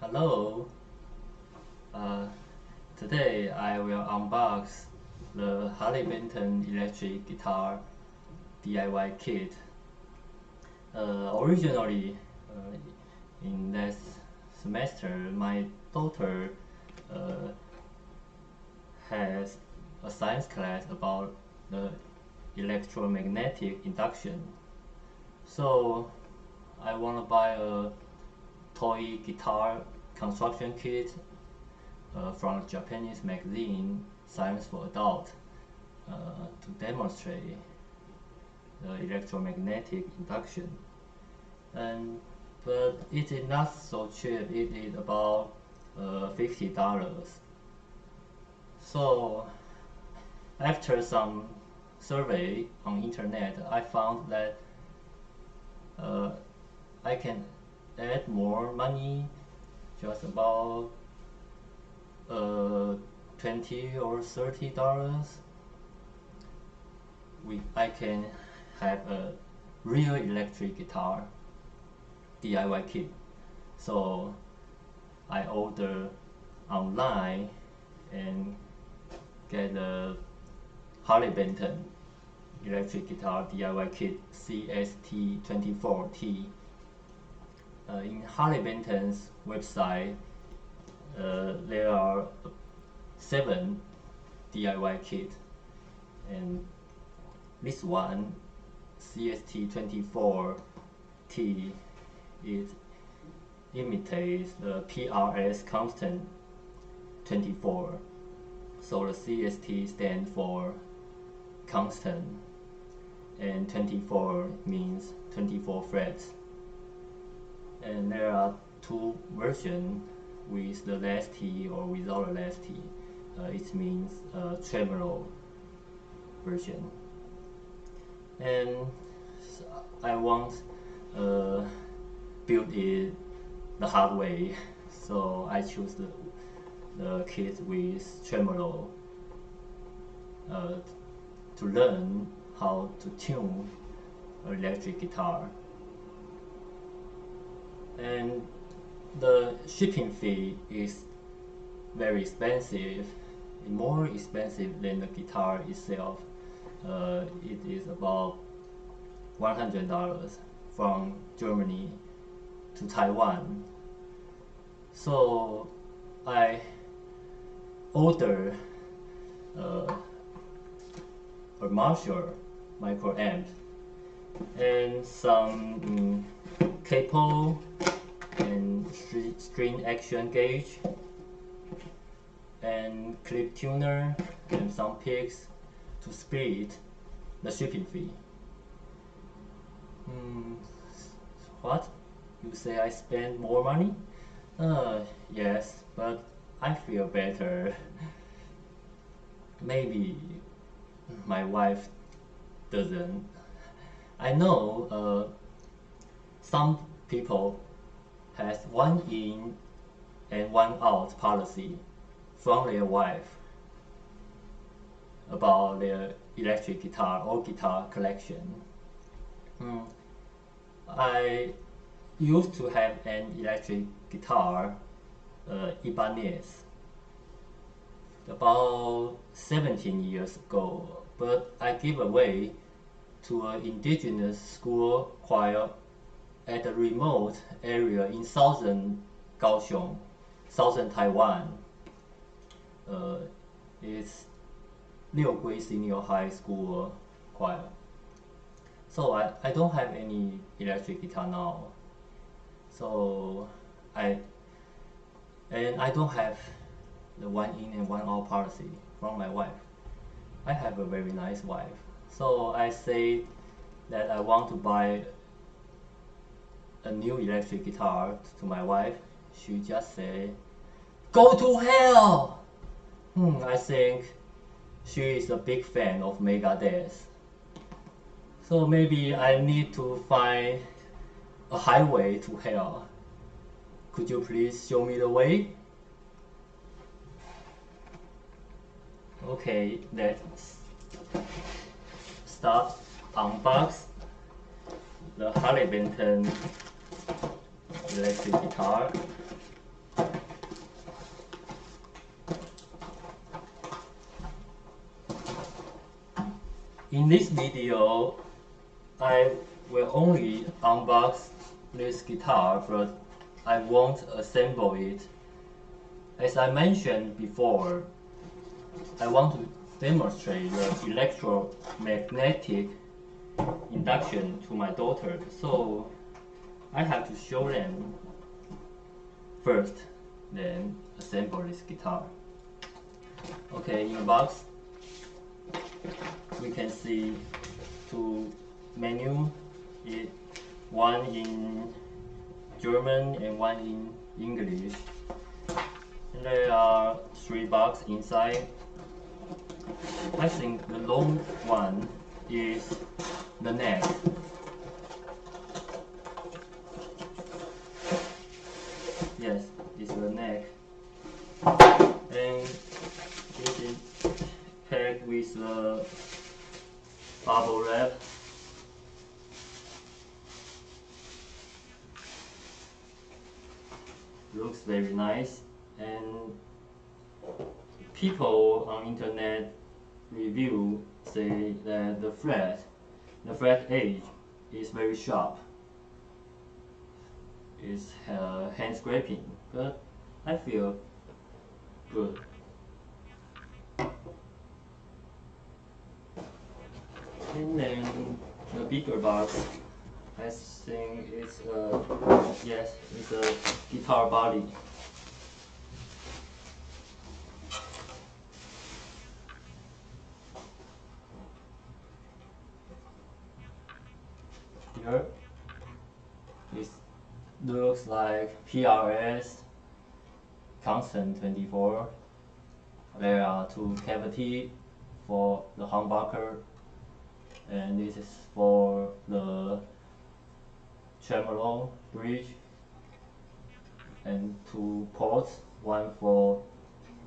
Hello. Uh, Today I will unbox the Harley Benton electric guitar DIY kit. Originally, in last semester, my daughter uh, has a science class about the electromagnetic induction. So I want to buy a toy guitar construction kit from a Japanese magazine, Science for Adult, to demonstrate the electromagnetic induction. And but it is not so cheap. It is about $50. So after some survey on internet, I found that uh, I can add more money, just about 20 or $30. I can have a real electric guitar DIY kit. So I order online and get a Harley Benton electric guitar DIY kit CST-24T. In Harley Benton's website, there are 7 DIY kits, and this one CST-24T, it imitates the PRS constant 24. So the CST stands for constant, and 24 means 24 frets. And there are 2 versions, with the last T or without the last T. It means tremolo version. And I want build it the hard way, so I choose the kit with tremolo to learn how to tune an electric guitar. And the shipping fee is very expensive, more expensive than the guitar itself. It is about $100 from Germany to Taiwan. So I ordered a Marshall microamp and some cable and string action gauge and clip tuner and some picks to split the shipping fee. What? You say I spend more money? Yes, but I feel better. Maybe my wife doesn't. I know some people has 1 in and 1 out policy from their wife about their electric guitar or guitar collection. I used to have an electric guitar, Ibanez, about 17 years ago, but I gave away to an indigenous school choir at a remote area in southern Kaohsiung, southern Taiwan. It's Liugui Senior High School choir. So I don't have any electric guitar now. So I don't have the 1 in and 1 out policy from my wife. I have a very nice wife. So I say that I want to buy a new electric guitar to my wife. She just said, "Go to hell!" I think she is a big fan of Megadeth. So maybe I need to find a highway to hell. Could you please show me the way? Okay, let's start unbox the Harley Benton electric guitar. In this video, I will only unbox this guitar, but I won't assemble it. As I mentioned before, I want to demonstrate the electromagnetic induction to my daughter, so I have to show them first, then assemble this guitar. Okay, in the box we can see two menus, one in German and one in English. And there are 3 boxes inside. I think the long one is the neck. Yes, it's the neck. And this is packed with the bubble wrap. Looks very nice, and people on internet review say that the fret edge is very sharp. It's hand scraping, but I feel good. And then the bigger box, I think it's yes, it's a guitar body. Here, it looks like PRS constant 24. There are 2 cavities for the humbucker, and this is for the tremolo bridge, and 2 ports, one for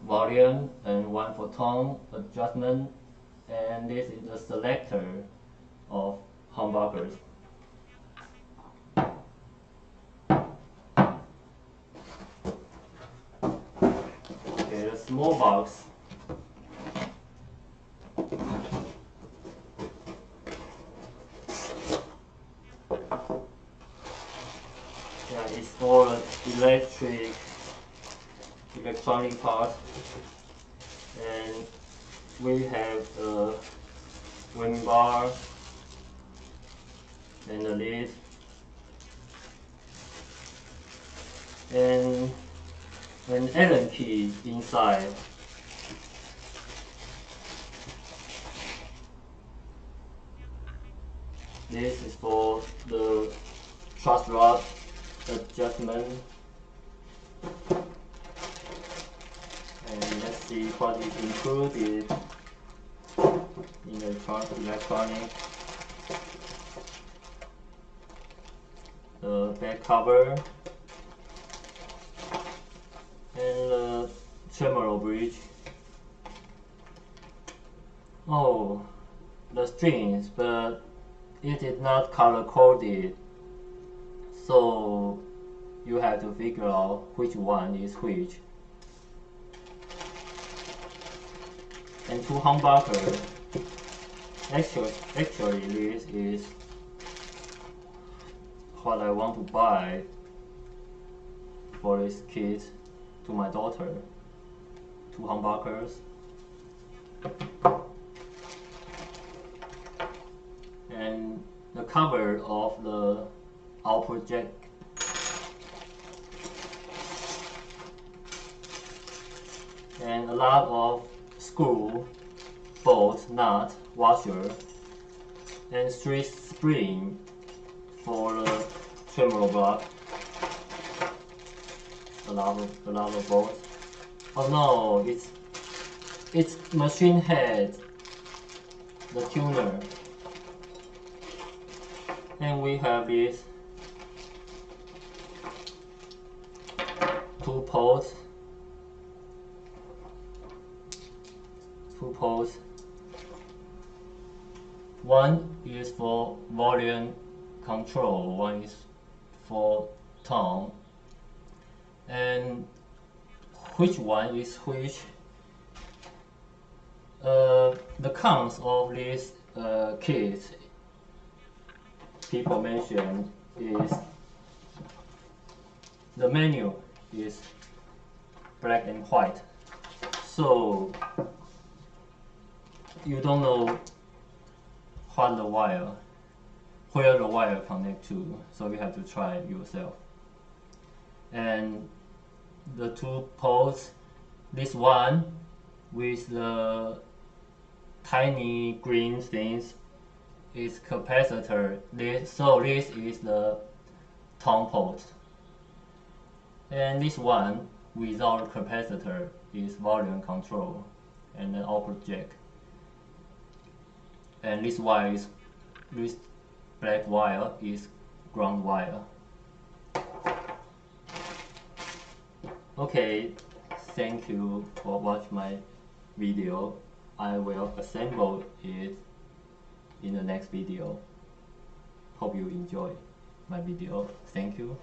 volume and one for tone adjustment, and this is the selector of humbuckers. Okay, the small box. Yeah, it's all electronic part, and we have a wing bar and a lid, and an Allen key inside. This is for the truss rod adjustment. And let's see what is included in the electronic. The back cover and the tremolo bridge. Oh, the strings, but it is not color coded, so you have to figure out which one is which. And 2 humbuckers. Actually, this is what I want to buy for this kit to my daughter. 2 humbuckers. And the cover of the output jack. And a lot of screw, bolt, nut, washer, and 3 spring for the tremolo block. A lot of bolts. Oh no, it's machine head, the tuner. And we have these 2 ports. 2 ports. One is for volume control, one is for tone. And which one is which? The cons of this kits people mention is the menu is black and white, so you don't know what the wire, where the wire connect to, so you have to try it yourself. And the two poles, this one with the tiny green things is capacitor. So this is the tone port. And this one without capacitor is volume control and the output jack. And this wire is, this black wire is ground wire. Okay, thank you for watching my video. I will assemble it in the next video. Hope you enjoy my video. Thank you.